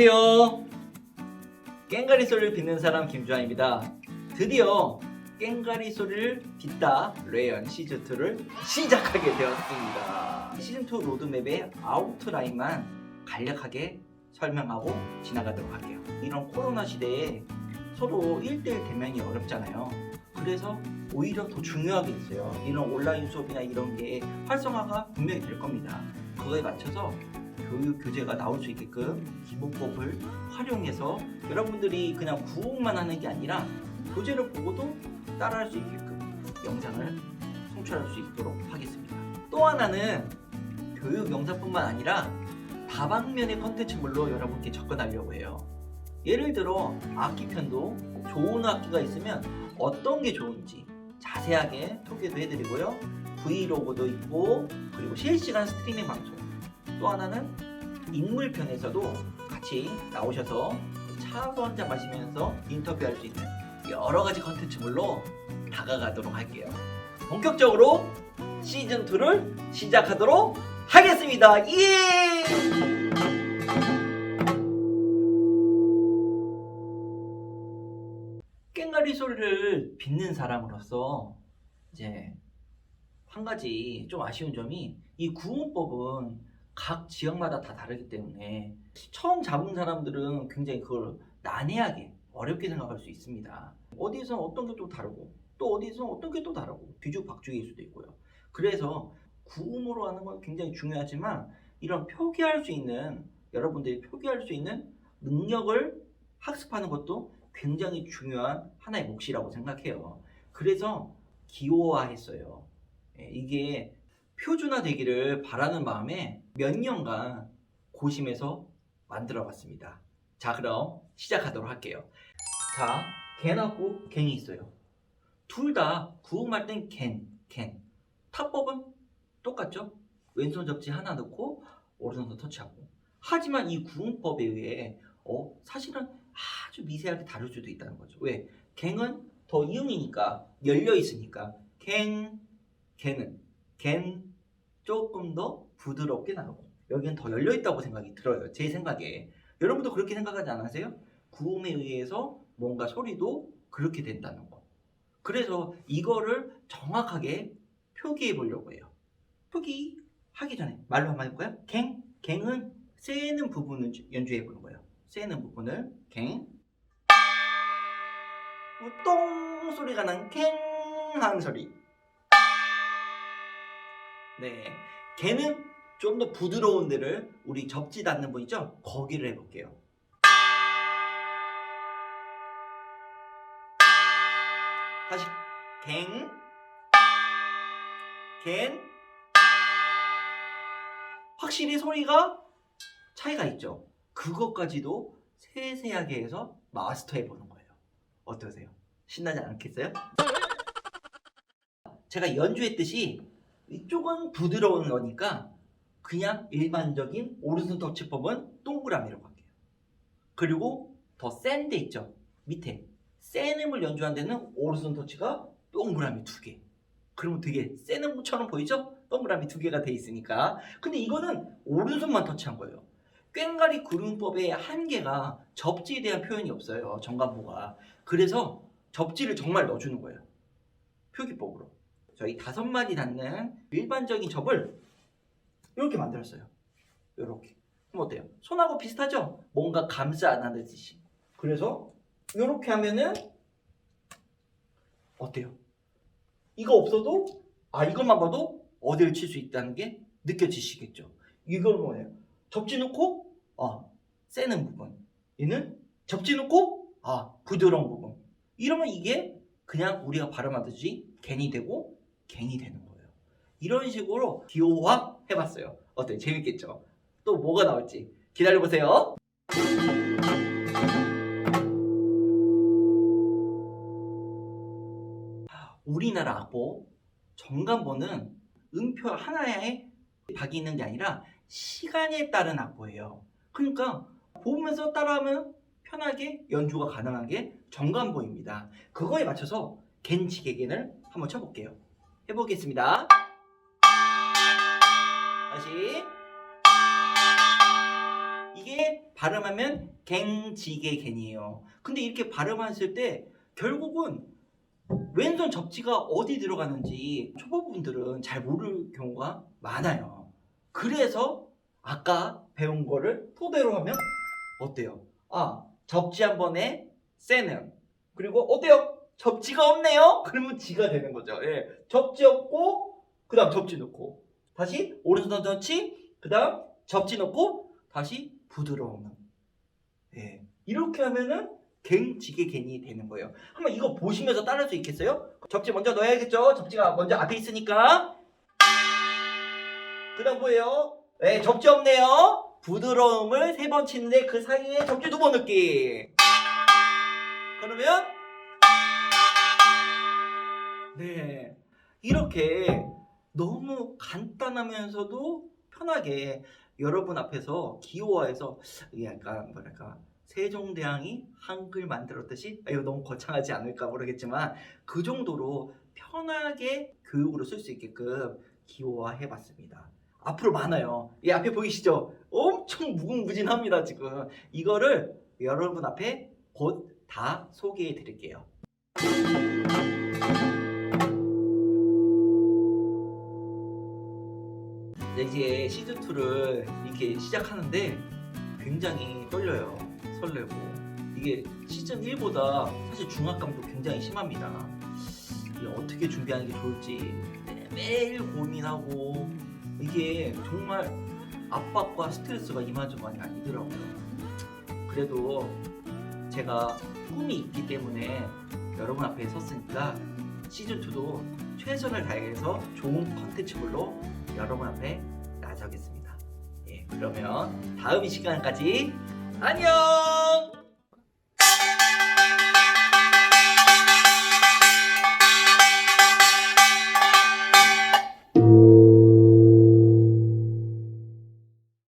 안녕하세요. 깽가리 소리를 빚는 사람 김주환입니다. 드디어 깽가리 소리를 빚다 레연 시즌2를 시작하게 되었습니다. 시즌2 로드맵의 아웃라인만 간략하게 설명하고 지나가도록 할게요. 이런 코로나 시대에 서로 1대1 대면이 어렵잖아요. 그래서 오히려 더 중요하게 있어요. 이런 온라인 수업이나 이런 게 활성화가 분명히 될 겁니다. 그거에 맞춰서 교육 교재가 나올 수 있게끔 기본법을 활용해서 여러분들이 그냥 구호만 하는 게 아니라 교재를 보고도 따라할 수 있게끔 영상을 송출할 수 있도록 하겠습니다. 또 하나는 교육 영상뿐만 아니라 다방면의 컨텐츠물로 여러분께 접근하려고 해요. 예를 들어 악기편도 좋은 악기가 있으면 어떤 게 좋은지 자세하게 소개도 해드리고요. 브이로그도 있고, 그리고 실시간 스트리밍 방송, 또 하나는 인물편에서도 같이 나오셔서 차도 한잔 마시면서 인터뷰할 수 있는 여러 가지 컨텐츠물로 다가가도록 할게요. 본격적으로 시즌2를 시작하도록 하겠습니다. 예! 깽가리 소리를 빚는 사람으로서 이제 한 가지 좀 아쉬운 점이, 이 구음법은 각 지역마다 다 다르기 때문에 처음 잡은 사람들은 굉장히 그걸 난해하게 어렵게 생각할 수 있습니다. 어디에서는 어떤 게 또 다르고, 또 어디에서는 어떤 게 또 다르고, 뒤죽박죽일 수도 있고요. 그래서 구음으로 하는 건 굉장히 중요하지만, 이런 표기할 수 있는, 여러분들이 표기할 수 있는 능력을 학습하는 것도 굉장히 중요한 하나의 몫이라고 생각해요. 그래서 기호화했어요. 이게 표준화되기를 바라는 마음에 몇 년간 고심해서 만들어 봤습니다. 자, 그럼 시작하도록 할게요. 자, 갠하고 갱이 있어요. 둘 다 구음할 땐 갠. 타법은 똑같죠? 왼손 접지 하나 넣고 오른손 터치하고. 하지만 이 구음법에 의해 사실은 아주 미세하게 다를 수도 있다는 거죠. 왜? 갱은 더 이음이니까, 열려 있으니까 갱은 조금 더 부드럽게 나오고, 여기는 더 열려 있다고 생각이 들어요. 제 생각에. 여러분도 그렇게 생각하지 않으세요? 구음에 의해서 뭔가 소리도 그렇게 된다는 거. 그래서 이거를 정확하게 표기해 보려고 해요. 표기하기 전에 말로 한번 해볼까요? 갱은 세는 부분을 연주해 보는 거예요. 세는 부분을 갱, 똥 소리가 난 캥 하는 소리. 네, 걔는 좀 더 부드러운 데를, 우리 접지 닿는 분 있죠? 거기를 해볼게요. 다시 갱. 확실히 소리가 차이가 있죠? 그것까지도 세세하게 해서 마스터해보는 거예요. 어떠세요? 신나지 않겠어요? 제가 연주했듯이 이쪽은 부드러운 거니까 그냥 일반적인 오른손 터치법은 동그라미로 갈게요. 그리고 더 센 데 있죠? 밑에 센 음을 연주한 데는 오른손 터치가 동그라미 2개. 그러면 되게 센 음처럼 보이죠? 동그라미 2개가 돼 있으니까. 근데 이거는 오른손만 터치한 거예요. 꽹과리 구름법의 한계가 접지에 대한 표현이 없어요, 정관보가. 그래서 접지를 정말 넣어주는 거예요, 표기법으로. 저희 5마디 닿는 일반적인 접을 이렇게 만들었어요. 이렇게. 그럼 어때요? 손하고 비슷하죠? 뭔가 감싸 안하듯이. 그래서 이렇게 하면은 어때요? 이거 없어도, 이것만 봐도 어디를 칠 수 있다는 게 느껴지시겠죠? 이건 뭐예요? 접지 놓고 세는 부분, 얘는 접지 놓고 부드러운 부분. 이러면 이게 그냥 우리가 발음하듯이 갠이 되고 갱이 되는 거예요. 이런 식으로 기호화 해봤어요. 어때요? 재밌겠죠? 또 뭐가 나올지 기다려보세요. 우리나라 악보 정관보는 음표 하나에 박이 있는 게 아니라 시간에 따른 악보예요. 그러니까 보면서 따라하면 편하게 연주가 가능한 게 정관보입니다. 그거에 맞춰서 갠치개겐을 한번 쳐볼게요. 해보겠습니다. 다시. 이게 이게 발음하면 갱지개겐이에요. 근데 이렇게 발음하실 때 결국은 왼손 접지가 어디 들어가는지 초보분들은 잘 모를 경우가 많아요. 그래서 아까 배운 거를 토대로 하면 어때요? 아, 접지 한 번에 세는. 그리고 어때요? 접지가 없네요? 그러면 지가 되는 거죠. 예. 접지 없고 그 다음 접지 넣고 다시 오른손 터치 그 다음 접지 넣고 다시 부드러움. 예. 이렇게 하면은 갱지개겐이 되는 거예요. 한번 이거 보시면서 따라할 수 있겠어요? 접지 먼저 넣어야겠죠? 접지가 먼저 앞에 있으니까. 그 다음 뭐예요? 네, 접지 없네요. 부드러움을 3번 치는데 그 사이에 접지 2번 넣기. 그러면 네, 이렇게 너무 간단하면서도 편하게 여러분 앞에서 기호화해서 이게 약간 뭐랄까 세종대왕이 한글 만들었듯이 이거 너무 거창하지 않을까 모르겠지만 그 정도로 편하게 교육으로 쓸 수 있게끔 기호화 해봤습니다. 앞으로 많아요. 이 앞에 보이시죠? 엄청 무궁무진합니다. 지금 이거를 여러분 앞에 곧 다 소개해 드릴게요. 이제 시즌2를 이렇게 시작하는데 굉장히 떨려요. 설레고. 이게 시즌1보다 사실 중압감도 굉장히 심합니다. 이게 어떻게 준비하는 게 좋을지 매일 고민하고 이게 정말 압박과 스트레스가 이만저만이 아니더라고요. 그래도 제가 꿈이 있기 때문에 여러분 앞에 섰으니까 시즌2도 최선을 다해서 좋은 컨텐츠물로 여러분 앞에 나서겠습니다. 예, 그러면 다음 이 시간까지 안녕!